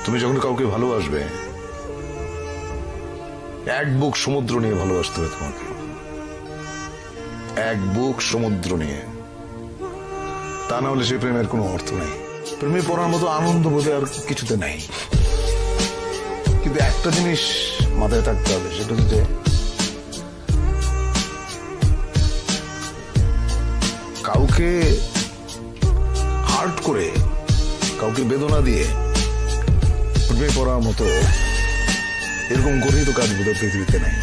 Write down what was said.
তুমি যখন কাউকে ভালোবাসবে, এক বুক সমুদ্র নিয়ে ভালোবাসতে হবে তোমাকে, এক বুক সমুদ্র নিয়ে। তা না হলে সে প্রেমের কোনো অর্থ নেই। প্রেমে পড়ার মতো আনন্দ বোধে আর কিছুতে নাই। কিন্তু একটা জিনিস মাথায় থাকতে হবে, সেটা হচ্ছে কাউকে হার্ট করে, কাউকে বেদনা দিয়ে প্রেমে পড়ার মতো এরকম করেই তো কাজ বোধহয় পৃথিবীতে নাই।